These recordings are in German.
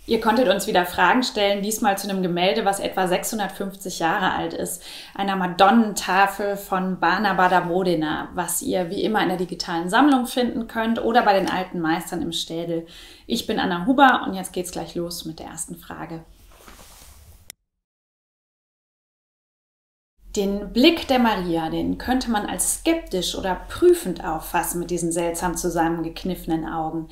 Ihr konntet uns wieder Fragen stellen, diesmal zu einem Gemälde, was etwa 650 Jahre alt ist, einer Madonnentafel von Barnaba da Modena, was ihr wie immer in der digitalen Sammlung finden könnt oder bei den alten Meistern im Städel. Ich bin Anna Huber und jetzt geht's gleich los mit der ersten Frage. Den Blick der Maria, den könnte man als skeptisch oder prüfend auffassen mit diesen seltsam zusammengekniffenen Augen.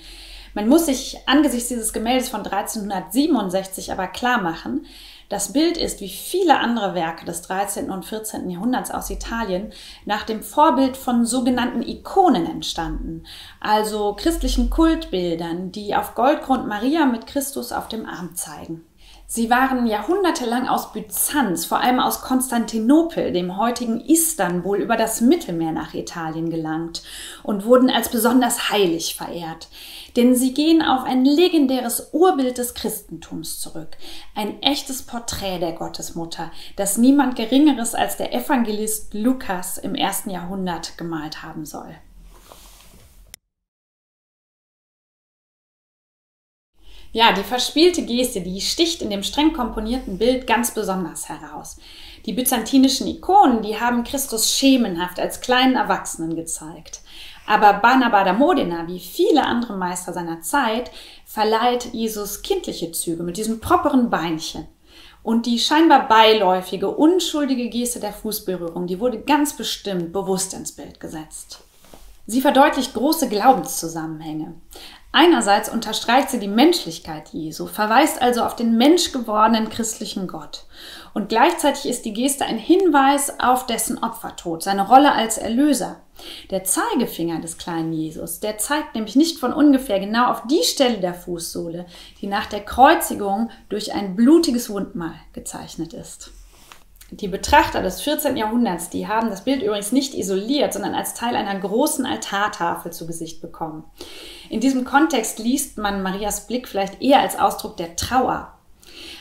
Man muss sich angesichts dieses Gemäldes von 1367 aber klar machen, das Bild ist wie viele andere Werke des 13. und 14. Jahrhunderts aus Italien nach dem Vorbild von sogenannten Ikonen entstanden, also christlichen Kultbildern, die auf Goldgrund Maria mit Christus auf dem Arm zeigen. Sie waren jahrhundertelang aus Byzanz, vor allem aus Konstantinopel, dem heutigen Istanbul, über das Mittelmeer nach Italien gelangt und wurden als besonders heilig verehrt. Denn sie gehen auf ein legendäres Urbild des Christentums zurück. Ein echtes Porträt der Gottesmutter, das niemand Geringeres als der Evangelist Lukas im 1. Jahrhundert gemalt haben soll. Ja, die verspielte Geste, die sticht in dem streng komponierten Bild ganz besonders heraus. Die byzantinischen Ikonen, die haben Christus schemenhaft als kleinen Erwachsenen gezeigt. Aber Barnaba da Modena, wie viele andere Meister seiner Zeit, verleiht Jesus kindliche Züge mit diesem properen Beinchen. Und die scheinbar beiläufige, unschuldige Geste der Fußberührung, die wurde ganz bestimmt bewusst ins Bild gesetzt. Sie verdeutlicht große Glaubenszusammenhänge. Einerseits unterstreicht sie die Menschlichkeit Jesu, verweist also auf den menschgewordenen christlichen Gott. Und gleichzeitig ist die Geste ein Hinweis auf dessen Opfertod, seine Rolle als Erlöser. Der Zeigefinger des kleinen Jesus, der zeigt nämlich nicht von ungefähr genau auf die Stelle der Fußsohle, die nach der Kreuzigung durch ein blutiges Wundmal gezeichnet ist. Die Betrachter des 14. Jahrhunderts, die haben das Bild übrigens nicht isoliert, sondern als Teil einer großen Altartafel zu Gesicht bekommen. In diesem Kontext liest man Marias Blick vielleicht eher als Ausdruck der Trauer.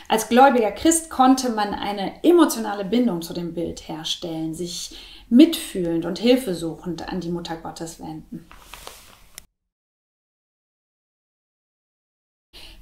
Als gläubiger Christ konnte man eine emotionale Bindung zu dem Bild herstellen, sich mitfühlend und hilfesuchend an die Mutter Gottes wenden.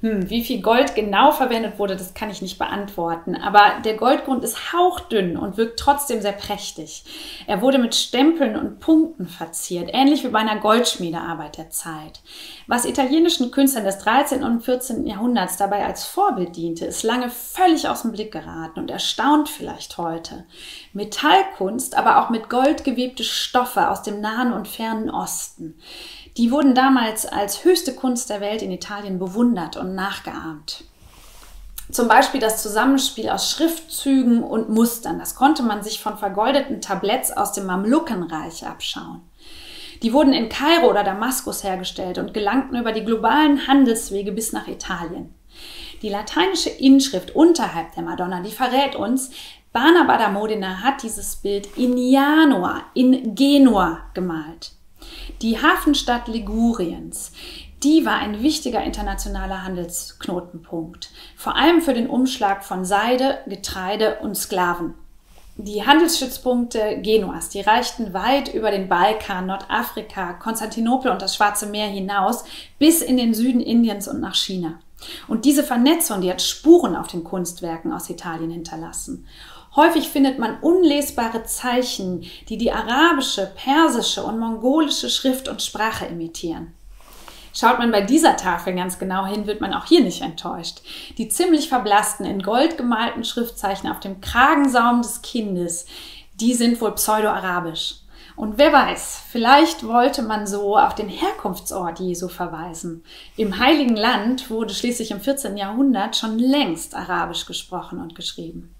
Wie viel Gold genau verwendet wurde, das kann ich nicht beantworten. Aber der Goldgrund ist hauchdünn und wirkt trotzdem sehr prächtig. Er wurde mit Stempeln und Punkten verziert, ähnlich wie bei einer Goldschmiedearbeit der Zeit. Was italienischen Künstlern des 13. und 14. Jahrhunderts dabei als Vorbild diente, ist lange völlig aus dem Blick geraten und erstaunt vielleicht heute. Metallkunst, aber auch mit Gold gewebte Stoffe aus dem Nahen und Fernen Osten. Die wurden damals als höchste Kunst der Welt in Italien bewundert und nachgeahmt. Zum Beispiel das Zusammenspiel aus Schriftzügen und Mustern. Das konnte man sich von vergoldeten Tabletts aus dem Mamlukenreich abschauen. Die wurden in Kairo oder Damaskus hergestellt und gelangten über die globalen Handelswege bis nach Italien. Die lateinische Inschrift unterhalb der Madonna, die verrät uns, Barnaba da Modena hat dieses Bild in Janua, in Genua gemalt. Die Hafenstadt Liguriens, die war ein wichtiger internationaler Handelsknotenpunkt, vor allem für den Umschlag von Seide, Getreide und Sklaven. Die Handelsstützpunkte Genuas, die reichten weit über den Balkan, Nordafrika, Konstantinopel und das Schwarze Meer hinaus bis in den Süden Indiens und nach China. Und diese Vernetzung, die hat Spuren auf den Kunstwerken aus Italien hinterlassen. Häufig findet man unlesbare Zeichen, die die arabische, persische und mongolische Schrift und Sprache imitieren. Schaut man bei dieser Tafel ganz genau hin, wird man auch hier nicht enttäuscht. Die ziemlich verblassten, in Gold gemalten Schriftzeichen auf dem Kragensaum des Kindes, die sind wohl pseudo-arabisch. Und wer weiß, vielleicht wollte man so auf den Herkunftsort Jesu verweisen. Im Heiligen Land wurde schließlich im 14. Jahrhundert schon längst Arabisch gesprochen und geschrieben.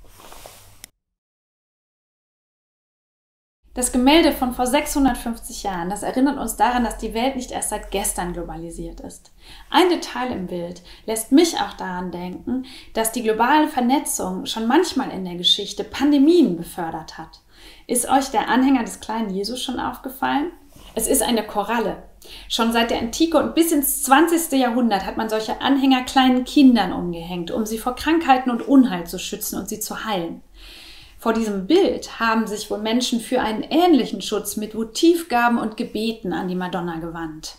Das Gemälde von vor 650 Jahren, das erinnert uns daran, dass die Welt nicht erst seit gestern globalisiert ist. Ein Detail im Bild lässt mich auch daran denken, dass die globale Vernetzung schon manchmal in der Geschichte Pandemien befördert hat. Ist euch der Anhänger des kleinen Jesus schon aufgefallen? Es ist eine Koralle. Schon seit der Antike und bis ins 20. Jahrhundert hat man solche Anhänger kleinen Kindern umgehängt, um sie vor Krankheiten und Unheil zu schützen und sie zu heilen. Vor diesem Bild haben sich wohl Menschen für einen ähnlichen Schutz mit Votivgaben und Gebeten an die Madonna gewandt.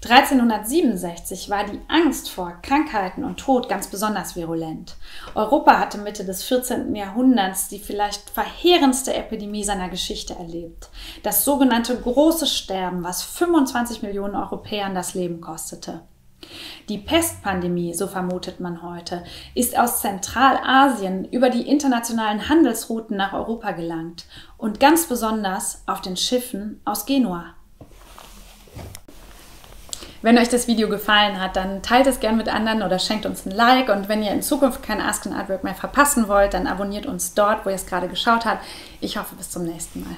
1367 war die Angst vor Krankheiten und Tod ganz besonders virulent. Europa hatte Mitte des 14. Jahrhunderts die vielleicht verheerendste Epidemie seiner Geschichte erlebt. Das sogenannte Große Sterben, was 25 Millionen Europäern das Leben kostete. Die Pestpandemie, so vermutet man heute, ist aus Zentralasien über die internationalen Handelsrouten nach Europa gelangt und ganz besonders auf den Schiffen aus Genua. Wenn euch das Video gefallen hat, dann teilt es gerne mit anderen oder schenkt uns ein Like. Und wenn ihr in Zukunft kein Ask an Artwork mehr verpassen wollt, dann abonniert uns dort, wo ihr es gerade geschaut habt. Ich hoffe, bis zum nächsten Mal.